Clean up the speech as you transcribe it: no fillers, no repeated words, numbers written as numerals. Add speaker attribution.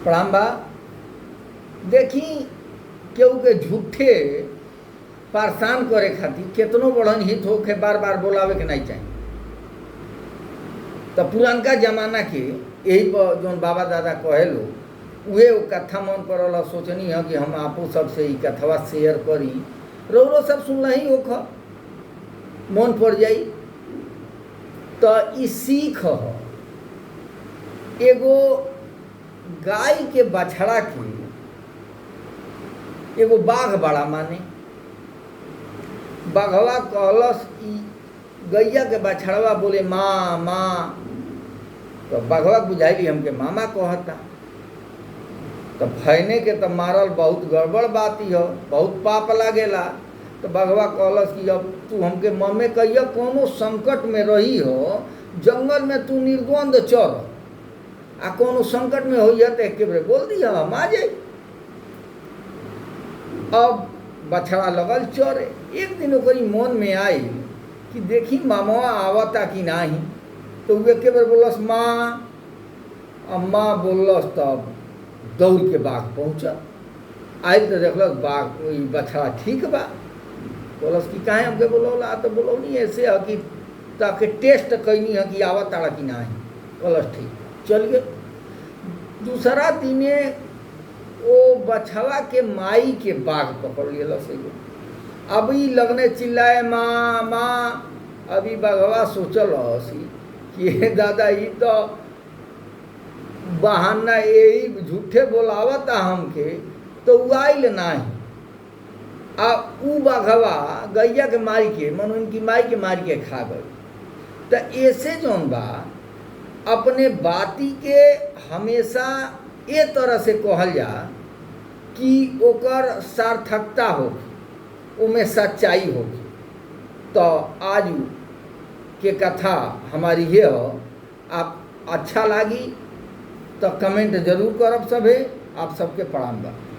Speaker 1: प्रणाम बा। देखी केहू के झूठे परेशान करे खातिर केतनो बड़न हित होके बार बार बोलावे के नहीं चाहिए। तो पुरानका जमाना के यही पर जौन बाबा दादा कहे लो उहे वो कथा मन पड़ल, सोचनी है कि हम आपो सबसे ई कथवा शेयर करी, रौरो सब सुनल ही होख मन पड़ जाई। तो ई सीख ह एगो गाय के बछड़ा के एगो बाघ बड़ा माने। बाघवा कहलस ई गैया के बछड़वा बोले माँ माँ, तो बाघवा बुझाइली हमके मामा कहता। तो भैने के तो मारल बहुत गड़बड़ बात ही हो, बहुत पाप लागेला। तो बाघवा कहलस कि अब तू हमके ममे कहिया कोनो संकट में रही हो, जंगल में तू निर्द्वंद चल आ कोनो संकट में हो तो एक बेर बोल दिया हम आ जाए। अब बछड़ा लगल चरे। एक दिन ओकरी मन में आई कि देखी मामवा आवता कि नहीं। तो वो एक बेर बोलस माँ, अम्मा बोलस। तब दौड़ के बाघ पहुँचा। आई तो देखलस बाघ बछड़ा ठीक बा। बोलस कि काहे हमके बोलौला? तो बोलौनी ऐसे है कि ताके टेस्ट कैनी है कि आवता कि नहीं। बोलस ठीक, चल गए। दूसरा दिने वो बछवा के माई के बाघ पकड़ लिया से। अभी लगने चिल्लाए माँ माँ। अभी बाघवा सोचल कि ये दादा ये तो बहाना यही झूठे बोलावता हमके, तो उ आइल नहीं। आ उ बाघवा गैया के मारी के मन उनकी माई के मारी के खा गई। तो ऐसे जौन बा अपने बाती के हमेशा ए तरह से कहल जा कि ओकर सार्थकता होगी, उमें सच्चाई होगी। तो आज के कथा हमारी ये हो। आप अच्छा लागी तो कमेंट जरूर करब सभे। आप सबके प्रणाम बा।